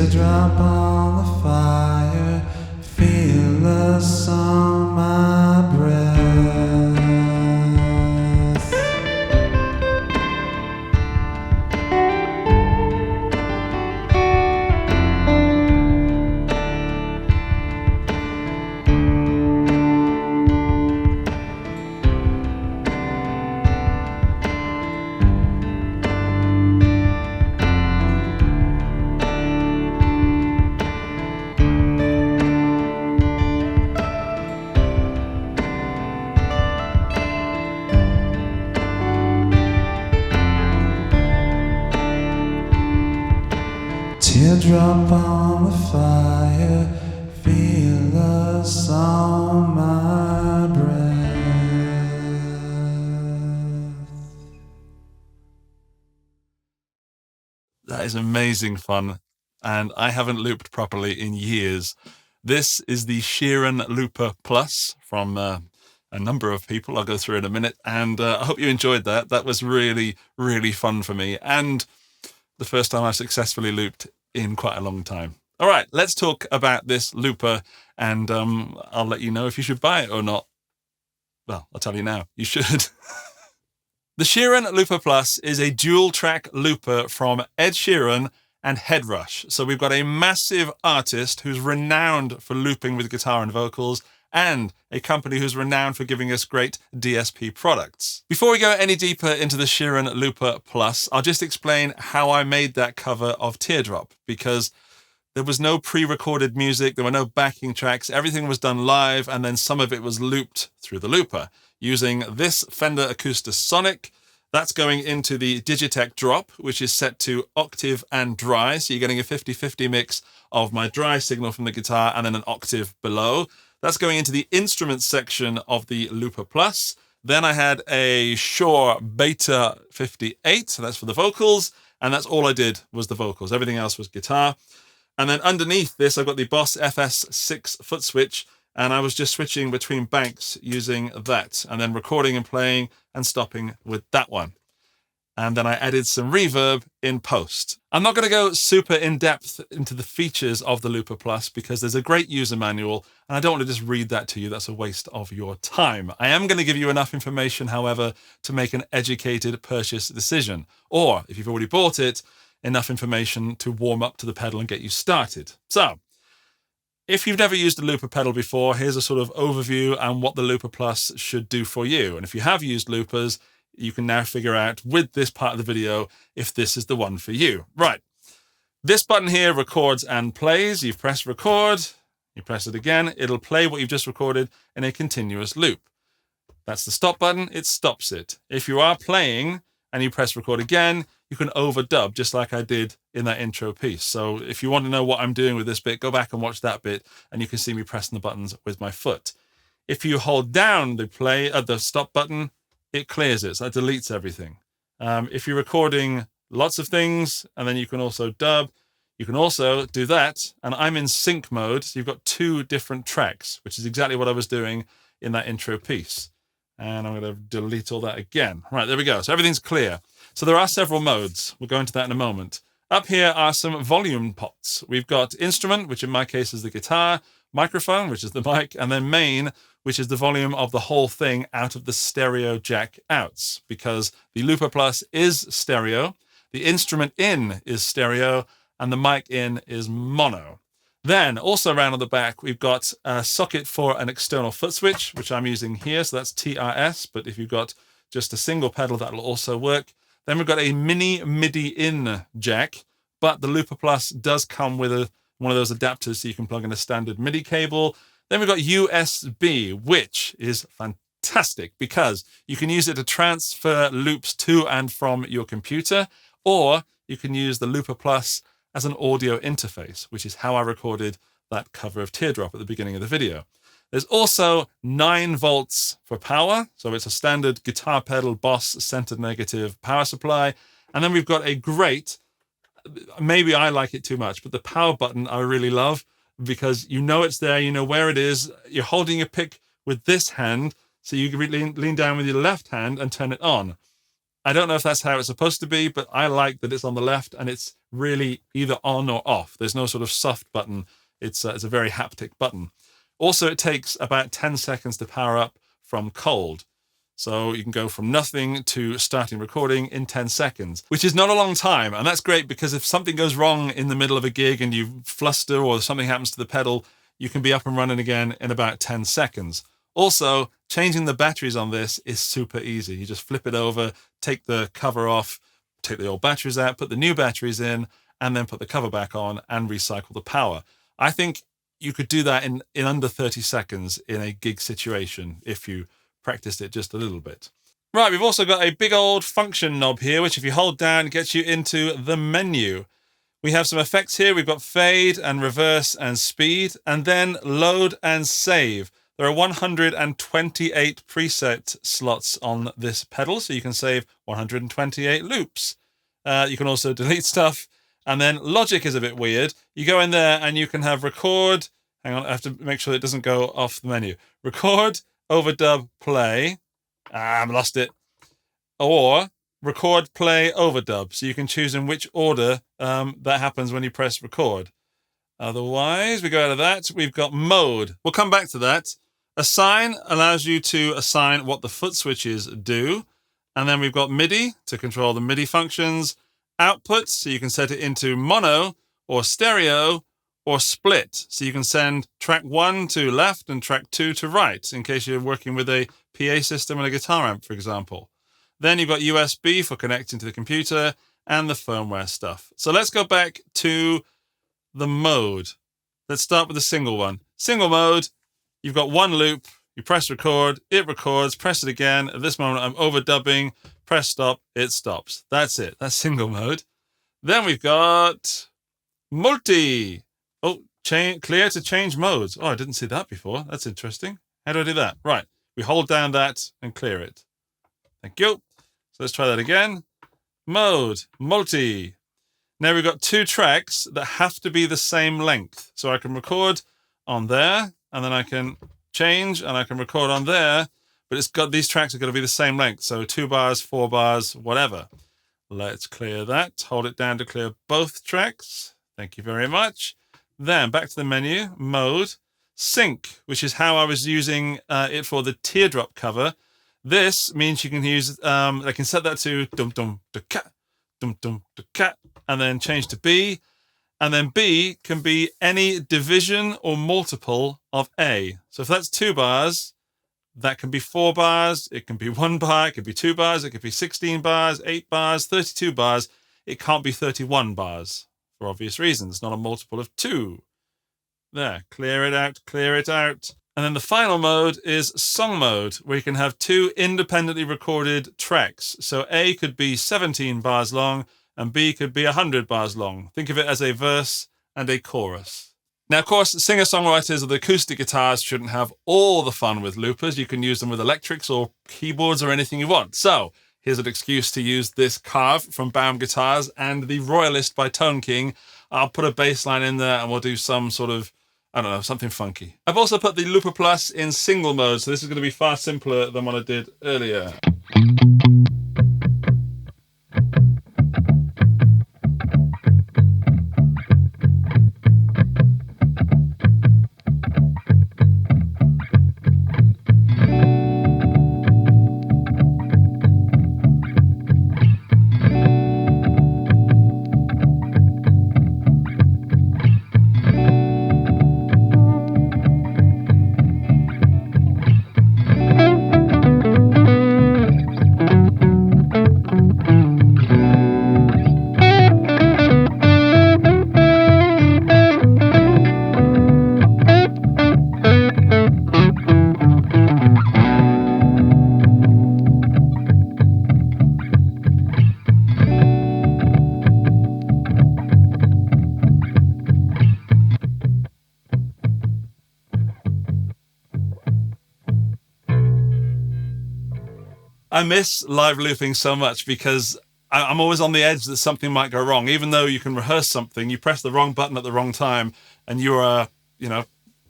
Teardrop on the fire, fearless on my breath. Teardrop on the fire, fearless on my breath. That is amazing fun, and I haven't looped properly in years. This is the Sheeran Looper Plus from a number of people I'll go through in a minute, and I hope you enjoyed that. That was really, really fun for me, and the first time I've successfully looped in quite a long time. All right, let's talk about this looper, and I'll let you know if you should buy it or not. Well, I'll tell you now, you should. The Sheeran Looper Plus is a dual-track looper from Ed Sheeran and Headrush. So we've got a massive artist who's renowned for looping with guitar and vocals, and a company who's renowned for giving us great DSP products. Before we go any deeper into the Sheeran Looper Plus, I'll just explain how I made that cover of Teardrop, because there was no pre-recorded music, there were no backing tracks, everything was done live, and then some of it was looped through the looper using this Fender Acoustasonic. That's going into the Digitech Drop, which is set to octave and dry, so you're getting a 50-50 mix of my dry signal from the guitar and then an octave below. That's going into the instruments section of the Looper Plus. Then I had a Shure Beta 58, so that's for the vocals, and that's all I did was the vocals. Everything else was guitar. And then underneath this, I've got the Boss FS6 foot switch, and I was just switching between banks using that, and then recording and playing and stopping with that one. And then I added some reverb in post. I'm not going to go super in-depth into the features of the Looper Plus because there's a great user manual, and I don't want to just read that to you. That's a waste of your time. I am going to give you enough information, however, to make an educated purchase decision. Or, if you've already bought it, enough information to warm up to the pedal and get you started. So, if you've never used a looper pedal before, here's a sort of overview and what the Looper Plus should do for you. And if you have used loopers, you can now figure out with this part of the video if this is the one for you. Right. This button here records and plays. You've pressed record, you press it again, it'll play what you've just recorded in a continuous loop. That's the stop button, it stops it. If you are playing and you press record again, you can overdub just like I did in that intro piece. So if you want to know what I'm doing with this bit, go back and watch that bit and you can see me pressing the buttons with my foot. If you hold down the stop button, it clears it, so it deletes everything. If you're recording lots of things, and then you can also dub, you can also do that, and I'm in sync mode, so you've got two different tracks, which is exactly what I was doing in that intro piece. And I'm going to delete all that again. Right, there we go. So everything's clear. So there are several modes. We'll go into that in a moment. Up here are some volume pots. We've got instrument, which in my case is the guitar, microphone, which is the mic, and then main, which is the volume of the whole thing out of the stereo jack outs, because the Looper Plus is stereo, the instrument in is stereo, and the mic in is mono. Then, also around on the back, we've got a socket for an external foot switch, which I'm using here, so that's TRS, but if you've got just a single pedal, that'll also work. Then we've got a mini MIDI in jack, but the Looper Plus does come with one of those adapters so you can plug in a standard MIDI cable. Then we've got USB, which is fantastic because you can use it to transfer loops to and from your computer, or you can use the Looper Plus as an audio interface, which is how I recorded that cover of Teardrop at the beginning of the video. There's also 9 volts for power, so it's a standard guitar pedal Boss centered negative power supply. And then we've got a great, maybe I like it too much, but the power button I really love, because you know it's there, you know where it is. You're holding your pick with this hand, so you can lean down with your left hand and turn it on. I don't know if that's how it's supposed to be, but I like that it's on the left and it's really either on or off. There's no sort of soft button. It's a very haptic button. Also, it takes about 10 seconds to power up from cold. So you can go from nothing to starting recording in 10 seconds, which is not a long time. And that's great because if something goes wrong in the middle of a gig and you fluster or something happens to the pedal, you can be up and running again in about 10 seconds. Also, changing the batteries on this is super easy. You just flip it over, take the cover off, take the old batteries out, put the new batteries in, and then put the cover back on and recycle the power. I think you could do that in under 30 seconds in a gig situation if you practiced it just a little bit. Right, we've also got a big old function knob here, which if you hold down, gets you into the menu. We have some effects here. We've got fade and reverse and speed, and then load and save. There are 128 preset slots on this pedal, so you can save 128 loops. You can also delete stuff. And then Logic is a bit weird. You go in there and you can have record. Hang on, I have to make sure it doesn't go off the menu. Record, overdub, play. I've lost it. Or record, play, overdub. So you can choose in which order that happens when you press record. Otherwise, we go out of that. We've got mode. We'll come back to that. Assign allows you to assign what the foot switches do. And then we've got MIDI to control the MIDI functions. Output, so you can set it into mono or stereo or split. So you can send track 1 to left and track 2 to right in case you're working with a PA system and a guitar amp, for example. Then you've got USB for connecting to the computer and the firmware stuff. So let's go back to the mode. Let's start with the single one. Single mode, you've got one loop, you press record, it records, press it again. At this moment, I'm overdubbing, press stop, it stops. That's it. That's single mode. Then we've got multi. Oh, clear to change modes. Oh, I didn't see that before. That's interesting. How do I do that? Right. We hold down that and clear it. Thank you. So let's try that again. Mode, multi. Now we've got 2 tracks that have to be the same length. So I can record on there and then I can change and I can record on there, but it's got these tracks are going to be the same length. So 2 bars, 4 bars, whatever. Let's clear that. Hold it down to clear both tracks. Thank you very much. Then back to the menu, mode, sync, which is how I was using it for the Teardrop cover. This means you can use, I can set that to dum dum da cat, dum dum da cat, and then change to B. And then B can be any division or multiple of A. So if that's 2 bars, that can be 4 bars, it can be 1 bar, it could be 2 bars, it could be 16 bars, 8 bars, 32 bars. It can't be 31 bars for obvious reasons, not a multiple of 2. There, clear it out, clear it out. And then the final mode is song mode, where you can have 2 independently recorded tracks. So A could be 17 bars long, and B could be 100 bars long. Think of it as a verse and a chorus. Now, of course, singer-songwriters with acoustic guitars shouldn't have all the fun with loopers. You can use them with electrics or keyboards or anything you want. So here's an excuse to use this carve from 𝗬𝗪𝗪𝗧 guitars and the Royalist by Tone King. I'll put a bass line in there and we'll do some sort of, I don't know, something funky. I've also put the Looper Plus in single mode, so this is going to be far simpler than what I did earlier. I miss live looping so much because I'm always on the edge that something might go wrong. Even though you can rehearse something, you press the wrong button at the wrong time and you are,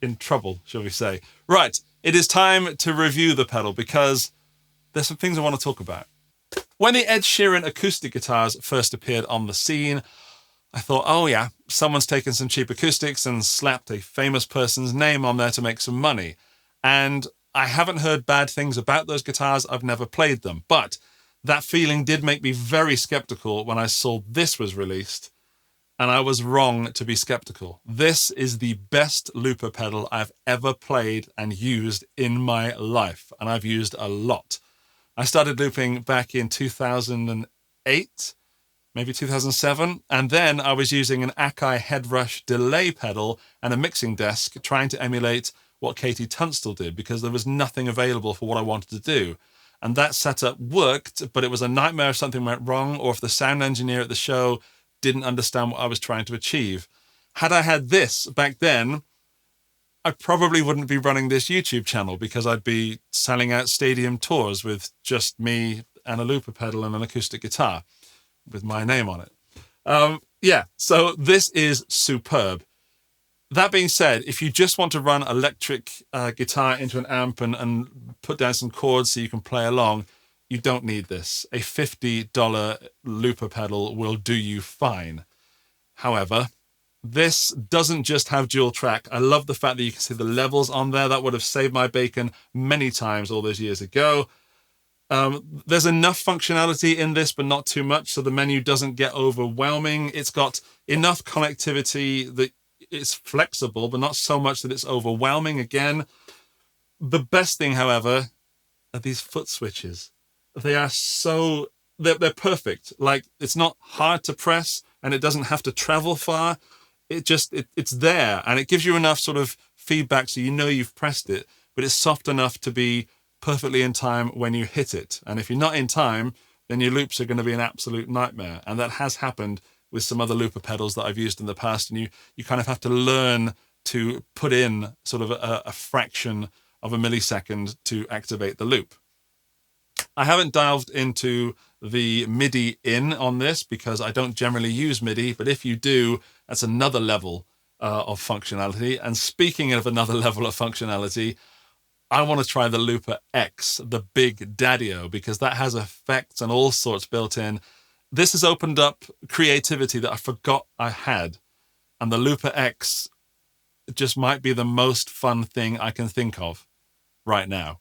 in trouble, shall we say. Right, it is time to review the pedal because there's some things I want to talk about. When the Ed Sheeran acoustic guitars first appeared on the scene, I thought, oh yeah, someone's taken some cheap acoustics and slapped a famous person's name on there to make some money. And I haven't heard bad things about those guitars. I've never played them. But that feeling did make me very skeptical when I saw this was released. And I was wrong to be skeptical. This is the best looper pedal I've ever played and used in my life. And I've used a lot. I started looping back in 2008, maybe 2007. And then I was using an Akai head rush delay pedal and a mixing desk trying to emulate what 𝗬𝗙𝗡𝗡𝗘𝗟 did because there was nothing available for what I wanted to do. And that setup worked, but it was a nightmare if something went wrong or if the sound engineer at the show didn't understand what I was trying to achieve. Had I had this back then, I probably wouldn't be running this YouTube channel because I'd be selling out stadium tours with just me and a looper pedal and an acoustic guitar with my name on it. Yeah, so this is superb. That being said, if you just want to run electric guitar into an amp and put down some chords so you can play along, you don't need this. A $50 looper pedal will do you fine. However, this doesn't just have dual track. I love the fact that you can see the levels on there. That would have saved my bacon many times all those years ago. There's enough functionality in this, but not too much, so the menu doesn't get overwhelming. It's got enough connectivity that it's flexible, but not so much that it's overwhelming. Again, the best thing, however, are these foot switches. They are so, they're perfect. Like, it's not hard to press and it doesn't have to travel far. It's there and it gives you enough sort of feedback so you know you've pressed it, but it's soft enough to be perfectly in time when you hit it. And if you're not in time, then your loops are going to be an absolute nightmare. And that has happened with some other looper pedals that I've used in the past. And you kind of have to learn to put in sort of a fraction of a millisecond to activate the loop. I haven't delved into the MIDI in on this because I don't generally use MIDI, but if you do, that's another level of functionality. And speaking of another level of functionality, I want to try the Looper X, the Big Daddio, because that has effects and all sorts built in. This has opened up creativity that I forgot I had. And the Looper X just might be the most fun thing I can think of right now.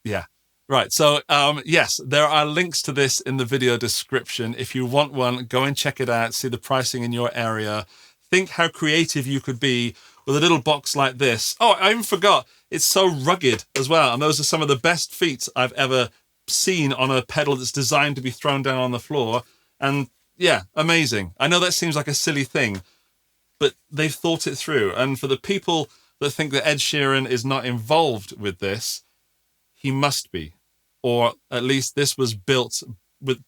Yeah. Right. So, yes, there are links to this in the video description. If you want one, go and check it out. See the pricing in your area. Think how creative you could be with a little box like this. Oh, I even forgot. It's so rugged as well. And those are some of the best feats I've ever seen on a pedal that's designed to be thrown down on the floor. And yeah, amazing. I know that seems like a silly thing, but they've thought it through. And for the people that think that Ed Sheeran is not involved with this, he must be. Or at least this was built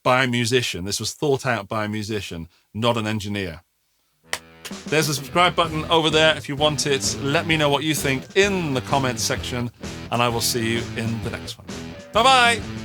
by a musician. This was thought out by a musician, not an engineer. There's a subscribe button over there if you want it. Let me know what you think in the comments section, and I will see you in the next one. Bye-bye!